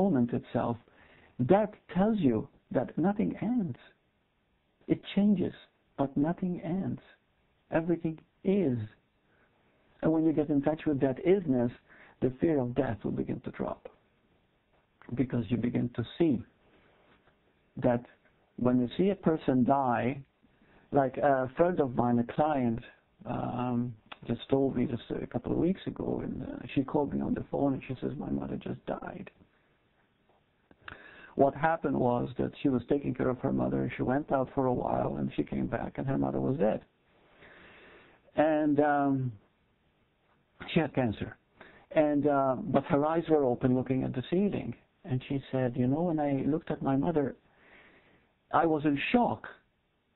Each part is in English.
moment itself, that tells you that nothing ends. It changes, but nothing ends. Everything is. And when you get in touch with that isness, the fear of death will begin to drop. Because you begin to see that when you see a person die, like a friend of mine, a client, just told me just a couple of weeks ago, and she called me on the phone and she says, my mother just died. What happened was that she was taking care of her mother, and she went out for a while, and she came back, and her mother was dead. And she had cancer. And but her eyes were open looking at the ceiling. And she said, you know, when I looked at my mother, I was in shock.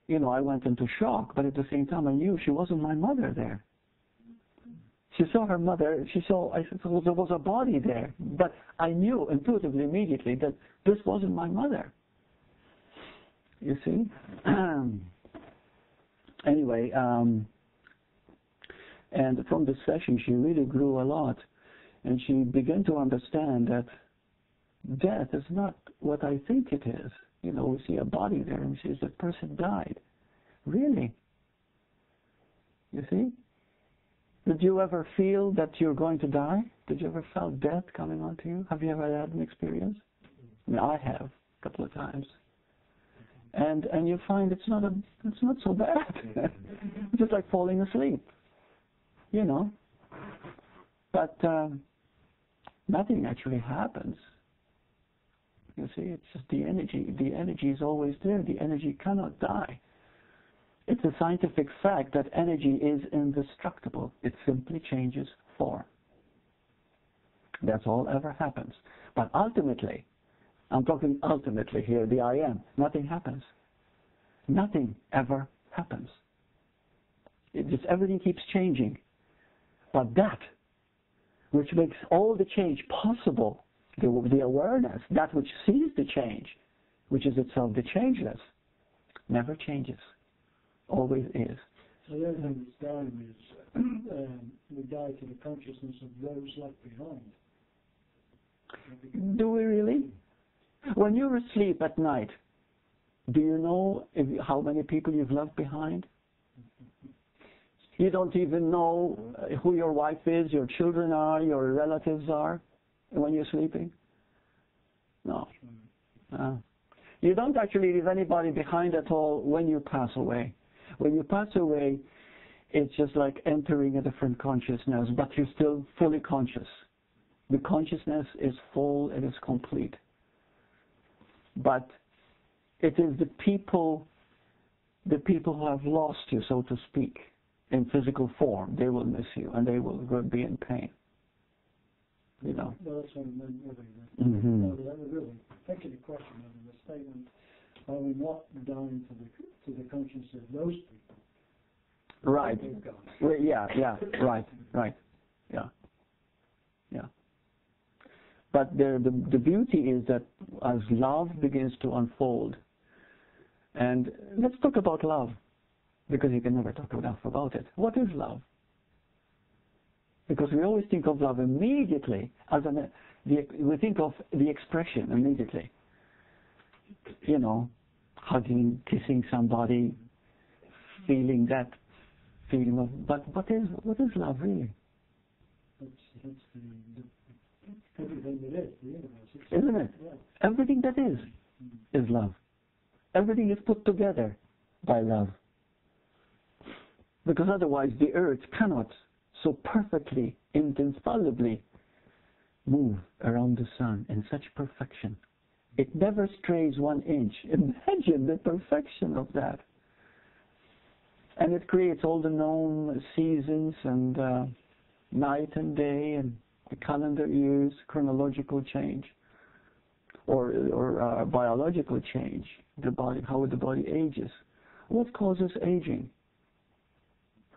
You know, I went into shock, but at the same time I knew she wasn't my mother there. She saw her mother, I suppose there was a body there, but I knew intuitively, immediately, that this wasn't my mother. You see? Anyway, and from this session she really grew a lot, and she began to understand that death is not what I think it is. You know, we see a body there and she says, that person died. Really? You see? Did you ever feel that you're going to die? Did you ever feel death coming onto you? Have you ever had an experience? I mean, I have a couple of times. And you find it's not so bad. It's just like falling asleep. You know. But nothing actually happens. You see, it's just the energy. The energy is always there. The energy cannot die. It's a scientific fact that energy is indestructible. It simply changes form. That's all ever happens. But ultimately, I'm talking ultimately here, the I am, nothing happens. Nothing ever happens. It just, everything keeps changing. But that, which makes all the change possible, the awareness, that which sees the change, which is itself the changeless, never changes. Always is. So the other thing that's dying is we die to the consciousness of those left behind. Do we really? When you're asleep at night, do you know how many people you've left behind? You don't even know who your wife is, your children are, your relatives are when you're sleeping? No. You don't actually leave anybody behind at all when you pass away. When you pass away, it's just like entering a different consciousness, but you're still fully conscious. The consciousness is full, it is complete. But it is the people who have lost you, so to speak, in physical form. They will miss you, and they will be in pain. You know. Well, that's what I meant earlier. That was really thinking the question of the statement. Are we not dying to the consciousness of those people? Right. Well, yeah. Right. Yeah. But the beauty is that as love begins to unfold, and let's talk about love, because you can never talk enough about it. What is love? Because we always think of love immediately as we think of the expression immediately. You know, hugging, kissing somebody, feeling that feeling of. But what is love really? It's everything that is, the universe. Isn't it? Yeah. Everything that is love. Everything is put together by love. Because otherwise the earth cannot so perfectly, infallibly move around the sun in such perfection. It never strays 1 inch. Imagine the perfection of that. And it creates all the known seasons and night and day and the calendar years, chronological change, or biological change. The body, how the body ages. What causes aging?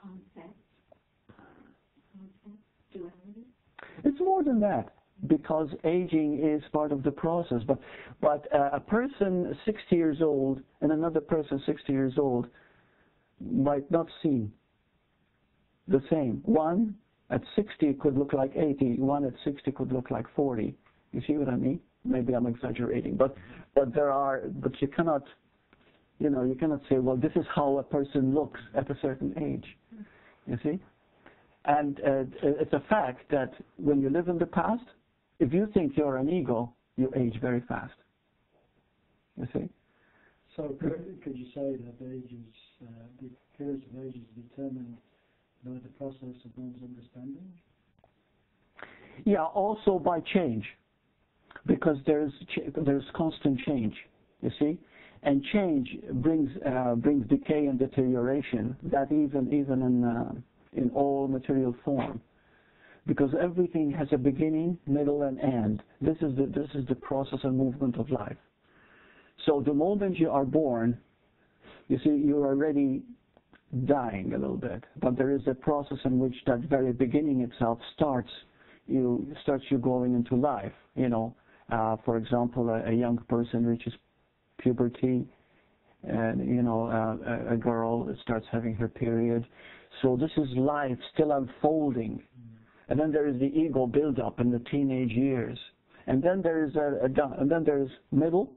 Concept. Duality. It's more than that, because aging is part of the process. But a person 60 years old and another person 60 years old might not seem the same. One at 60 could look like 80. One at 60 could look like 40. You see what I mean? Maybe I'm exaggerating, but you cannot, you cannot say, well, this is how a person looks at a certain age, you see? And it's a fact that when you live in the past, if you think you're an ego, you age very fast, you see? So could you say that the periods of age is determined by the process of one's understanding? Yeah, also by change, because there's constant change, you see, and change brings decay and deterioration. That even in all material form, because everything has a beginning, middle, and end. This is the process and movement of life. So the moment you are born, you see, you're already dying a little bit, but there is a process in which that very beginning itself starts you going into life. For example, a young person reaches puberty, and a girl starts having her period. So this is life still unfolding, and then there is the ego build-up in the teenage years, and then there is and then there's middle.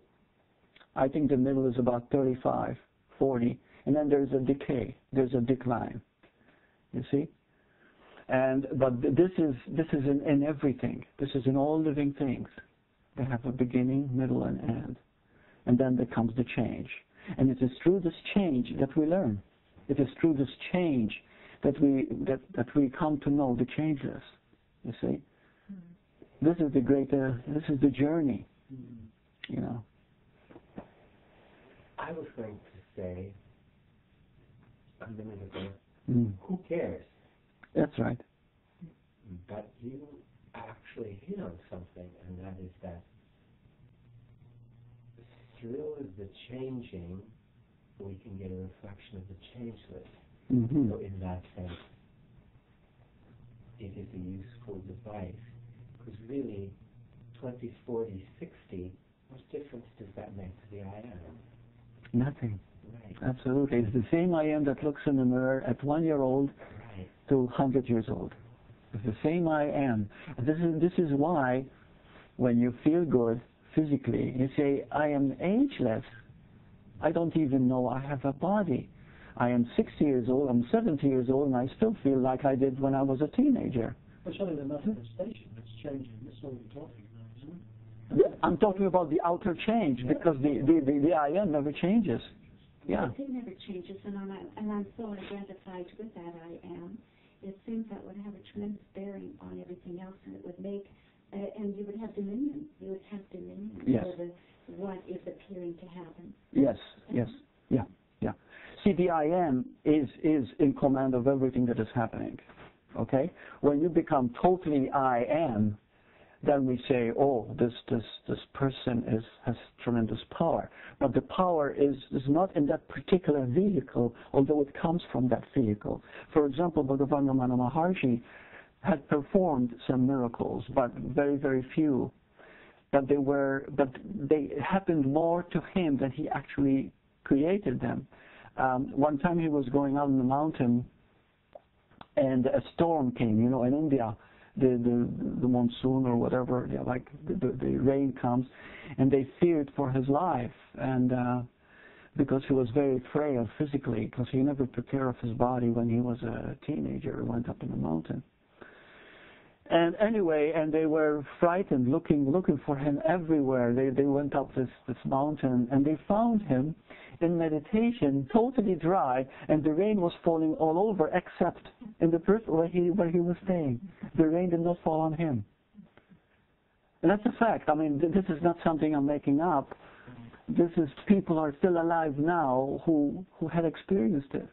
I think the middle is about 35, 40, and then there's a decay. There's a decline. You see. But this is in everything. This is in all living things. They have a beginning, middle, and end. And then there comes the change. And it is through this change that we learn. It is through this change that we come to know the changeless. You see? This is this is the journey. I was going to say a minute ago, who cares? That's right. But you actually hit on something, and that is that through the changing, we can get a reflection of the changeless. So in that sense, it is a useful device. Because really, 20, 40, 60, what difference does that make to the I am? Nothing. Right. Absolutely. It's the same I am that looks in the mirror at 1 year old to 100 years old. It's the same I am. This is why when you feel good physically, you say, I am ageless. I don't even know I have a body. I am 60 years old, I'm 70 years old, and I still feel like I did when I was a teenager. It's only the manifestation that's changing. That's what we're talking about, isn't it? I'm talking about the outer change, because the I am never changes. Yeah. It never changes, and I'm so identified with that I am. It seems that would have a tremendous bearing on everything else, and it would make, and you would have dominion. You would have dominion over what is appearing to happen. Yes, yes, yeah. See, the I am is in command of everything that is happening. Okay? When you become totally I am, then we say, oh, this person has tremendous power. But the power is not in that particular vehicle, although it comes from that vehicle. For example, Bhagavan Ramana Maharshi had performed some miracles, but very, very few. But they happened more to him than he actually created them. One time he was going out in the mountain, and a storm came. In India, the monsoon or whatever, the rain comes, and they feared for his life, and because he was very frail physically, because he never took care of his body when he was a teenager. He went up in the mountain. And anyway, and they were frightened, looking for him everywhere. They went up this mountain, and they found him in meditation, totally dry, and the rain was falling all over except in the place where he was staying. The rain did not fall on him. And that's a fact. I mean, this is not something I'm making up. This is people are still alive now who had experienced it.